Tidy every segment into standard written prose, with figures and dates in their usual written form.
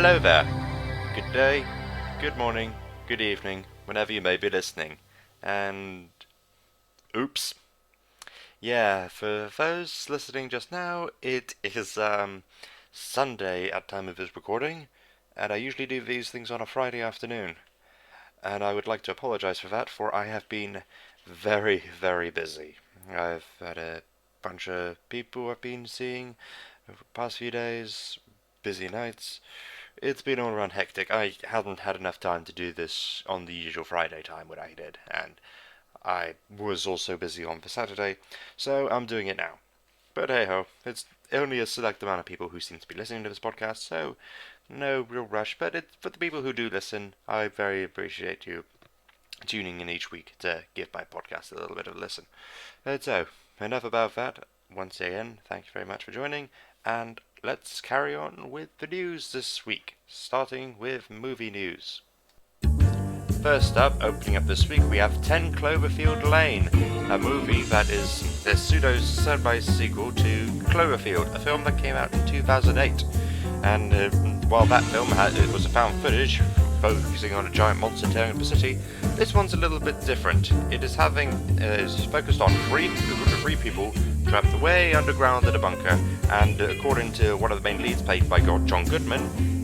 Hello there. Good day, good morning, good evening, whenever you may be listening. And oops. Yeah, for those listening just now, it is Sunday at time of this recording, and I usually do these things on a Friday afternoon. And I would like to apologize for that, for I have been very, very busy. I've had a bunch of people I've been seeing over the past few days, busy nights. It's been all around hectic. I hadn't had enough time to do this on the usual Friday time when I did, and I was also busy on the Saturday, so I'm doing it now. But hey ho, it's only a select amount of people who seem to be listening to this podcast, so no real rush. But for the people who do listen, I very appreciate you tuning in each week to give my podcast a little bit of a listen. So, enough about that. Once again, thank you very much for joining, and let's carry on with the news this week, starting with movie news. First up, opening up this week, we have 10 Cloverfield Lane, a movie that is a pseudo-sci-fi sequel to Cloverfield, a film that came out in 2008. And while that film it was a found footage focusing on a giant monster tearing up a city, this one's a little bit different. It is focused on three people trapped way underground in a bunker, and according to one of the main leads played by John Goodman,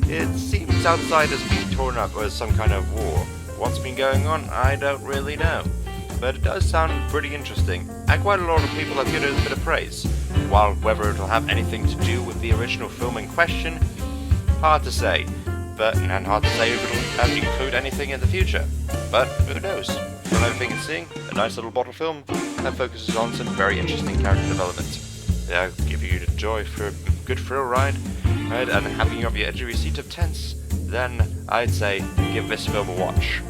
it seems outside has been torn up as some kind of war. What's been going on, I don't really know. But it does sound pretty interesting, and quite a lot of people have given it a bit of praise. While whether it'll have anything to do with the original film in question, hard to say. And hard to say if it'll include anything in the future. But who knows? From everything it's seeing, a nice little bottle film that focuses on some very interesting character development. They'll give you the joy for a good thrill ride, right? And having you on the edge of your seat of tense, then I'd say give this film a watch.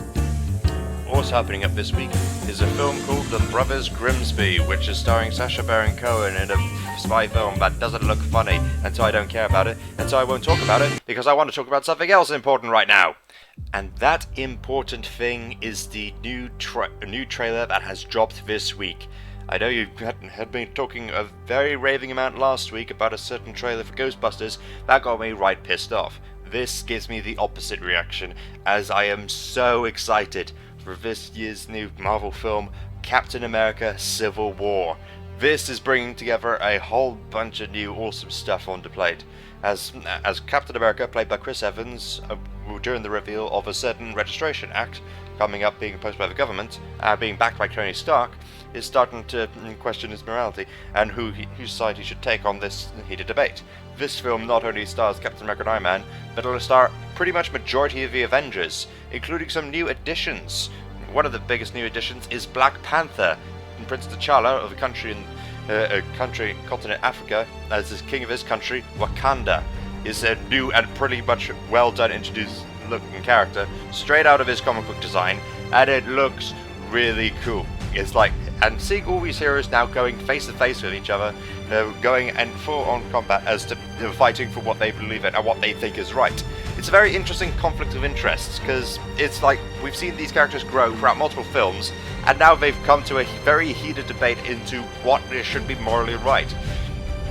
Also happening up this week is a film called The Brothers Grimsby, which is starring Sacha Baron Cohen in a spy film that doesn't look funny, and so I don't care about it, and so I won't talk about it, because I want to talk about something else important right now. And that important thing is the new trailer that has dropped this week. I know you had been talking a very raving amount last week about a certain trailer for Ghostbusters. That got me right pissed off. This gives me the opposite reaction, as I am so excited for this year's new Marvel film, Captain America Civil War. This is bringing together a whole bunch of new awesome stuff onto plate. As Captain America, played by Chris Evans, during the reveal of a certain registration act coming up being imposed by the government, being backed by Tony Stark, is starting to question his morality and whose side he should take on this heated debate. This film not only stars Captain America and Iron Man, but it'll star pretty much majority of the Avengers, including some new additions. One of the biggest new additions is Black Panther, Prince T'Challa of a continent Africa, as the king of his country, Wakanda, is a new and pretty much well done introduced looking character, straight out of his comic book design, and it looks really cool. It's like, and seeing all these heroes now going face to face with each other, going and full on combat as to fighting for what they believe in and what they think is right. It's a very interesting conflict of interests, because it's like we've seen these characters grow throughout multiple films, and now they've come to a very heated debate into what should be morally right.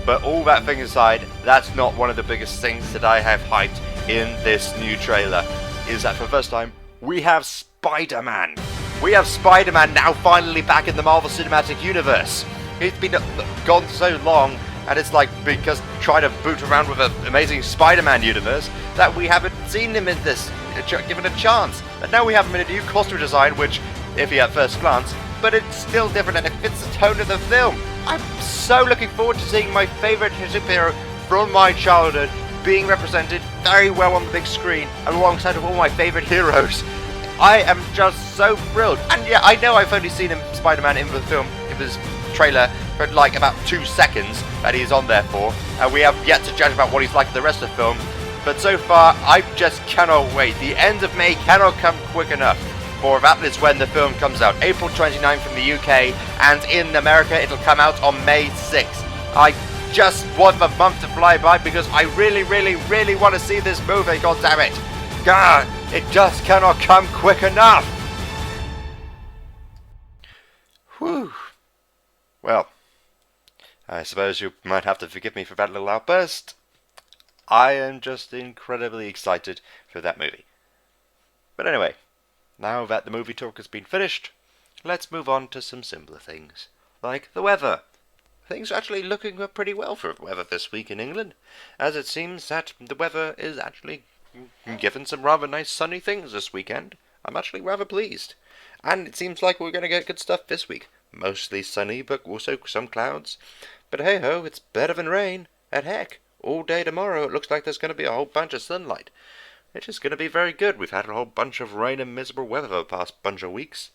But all that thing aside, that's not one of the biggest things that I have hyped in this new trailer, is that for the first time, we have Spider-Man. We have Spider-Man now finally back in the Marvel Cinematic Universe. He's been gone so long, and it's like because trying to boot around with an amazing Spider-Man universe that we haven't seen him in this, given a chance. But now we have him in a new costume design, which, iffy at first glance, but it's still different and it fits the tone of the film. I'm so looking forward to seeing my favourite superhero from my childhood being represented very well on the big screen alongside of all my favourite heroes. I am just so thrilled. And yeah, I know I've only seen him, Spider-Man, in the film, in this trailer, for like about 2 seconds that he's on there for, and we have yet to judge about what he's like in the rest of the film. But so far, I just cannot wait. The end of May cannot come quick enough, for that is when the film comes out. April 29th in the UK, and in America it'll come out on May 6th. I just want the month to fly by because I really, really, really want to see this movie, goddammit. God, it just cannot come quick enough. Whew. Well, I suppose you might have to forgive me for that little outburst. I am just incredibly excited for that movie. But anyway, now that the movie talk has been finished, let's move on to some simpler things, like the weather. Things are actually looking pretty well for weather this week in England, as it seems that the weather is actually giving some rather nice sunny things this weekend. I'm actually rather pleased. And it seems like we're going to get good stuff this week. Mostly sunny, but also some clouds. But hey ho, it's better than rain. And heck, all day tomorrow it looks like there's going to be a whole bunch of sunlight. It's just going to be very good. We've had a whole bunch of rain and miserable weather the past bunch of weeks.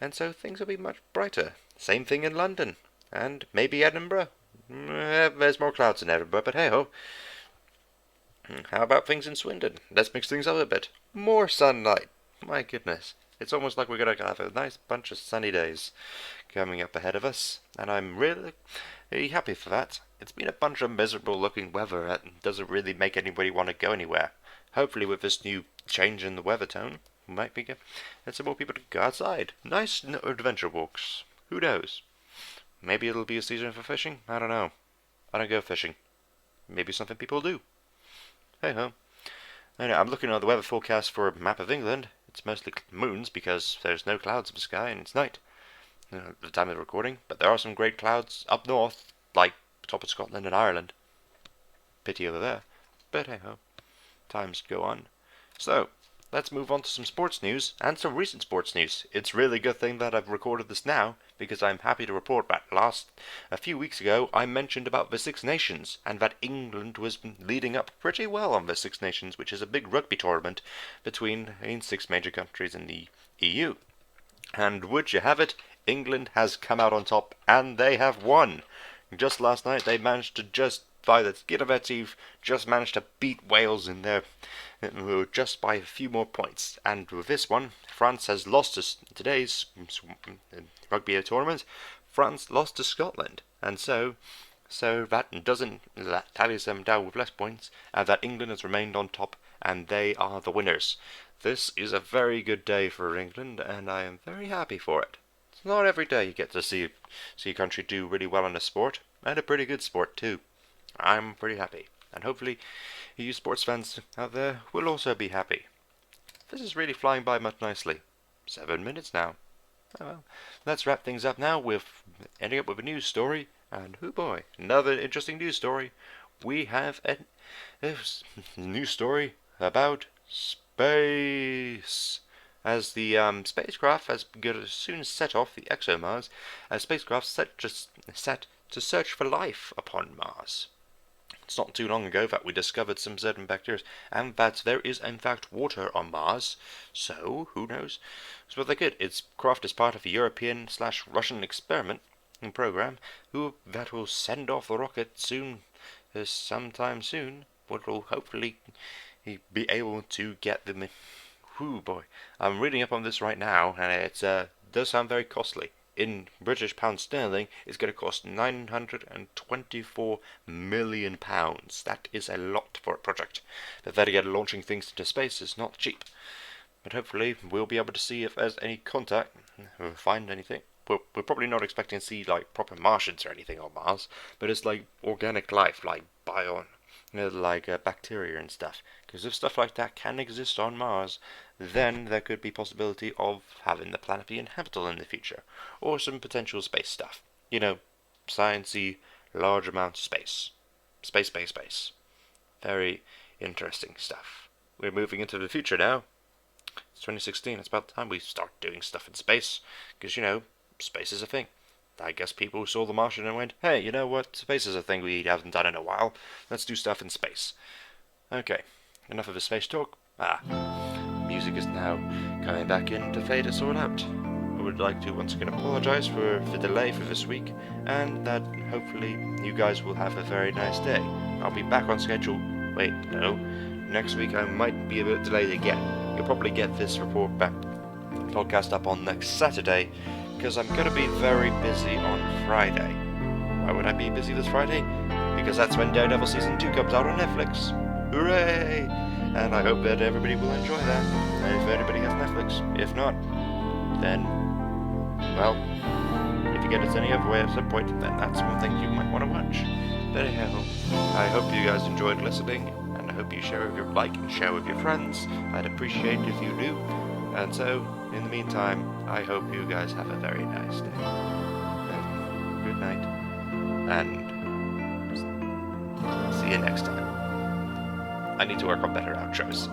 And so things will be much brighter. Same thing in London. And maybe Edinburgh. There's more clouds in Edinburgh, but hey ho. How about things in Swindon? Let's mix things up a bit. More sunlight. My goodness. It's almost like we're going to have a nice bunch of sunny days coming up ahead of us. And I'm really happy for that. It's been a bunch of miserable looking weather that doesn't really make anybody want to go anywhere. Hopefully with this new change in the weather tone, we might be getting some more people to go outside. Nice adventure walks. Who knows? Maybe it'll be a season for fishing? I don't know. I don't go fishing. Maybe something people do. Hey ho. Anyway, I'm looking at the weather forecast for a map of England. It's mostly moons because there's no clouds in the sky and it's night at the time of the recording. But there are some great clouds up north, like top of Scotland and Ireland. Pity over there. But hey ho. Times go on. So, let's move on to some sports news, and some recent sports news. It's really a good thing that I've recorded this now, because I'm happy to report that a few weeks ago, I mentioned about the Six Nations, and that England was leading up pretty well on the Six Nations, which is a big rugby tournament between 6 major countries in the EU. And would you have it, England has come out on top, and they have won. Just last night, they managed to by the skin of their teeth, just managed to beat Wales in there, just by a few more points. And with this one, France has lost to today's rugby tournament. France lost to Scotland, and so that tallies them down with less points, and that England has remained on top, and they are the winners. This is a very good day for England, and I am very happy for it. It's not every day you get to see a country do really well in a sport, and a pretty good sport too. I'm pretty happy, and hopefully you sports fans out there will also be happy. This is really flying by much nicely. 7 minutes now. Oh well, let's wrap things up now with ending up with a news story, and oh boy, another interesting news story. We have a news story about space. As the spacecraft has soon set off the ExoMars, a spacecraft set to search for life upon Mars. It's not too long ago that we discovered some certain bacteria, and that there is in fact water on Mars. So, who knows? So they could. Its craft is part of a European/Russian experiment program that will send off the rocket sometime soon, which will hopefully be able to get them. Whoo boy, I'm reading up on this right now, and it does sound very costly. In British pounds sterling, it's going to cost £924 million. That is a lot for a project. But then again, launching things into space is not cheap. But hopefully, we'll be able to see if there's any contact, or find anything. We're probably not expecting to see like proper Martians or anything on Mars, but it's like organic life, like bacteria and stuff. Because if stuff like that can exist on Mars, then there could be possibility of having the planet be inhabitable in the future, or some potential space stuff. You know, sciencey, large amounts of space. Space. Very interesting stuff. We're moving into the future now. It's 2016, it's about time we start doing stuff in space, because, you know, space is a thing. I guess people saw The Martian and went, hey, you know what, space is a thing we haven't done in a while, let's do stuff in space. Okay, enough of the space talk. Music is now coming back in to fade us all out. I would like to once again apologise for the delay for this week, and that hopefully you guys will have a very nice day. I'll be back on schedule. Wait, no. Next week I might be a bit delayed again. You'll probably get this podcast up on next Saturday, because I'm going to be very busy on Friday. Why would I be busy this Friday? Because that's when Daredevil Season 2 comes out on Netflix. Hooray! And I hope that everybody will enjoy that. And if anybody has Netflix. If not, then, well, if you get it any other way at some point, then that's one thing you might want to watch. But anyhow, I hope you guys enjoyed listening. I hope you like and share with your friends. I'd appreciate if you do. And so, in the meantime, I hope you guys have a very nice day. Good night, and see you next time. I need to work on better outros.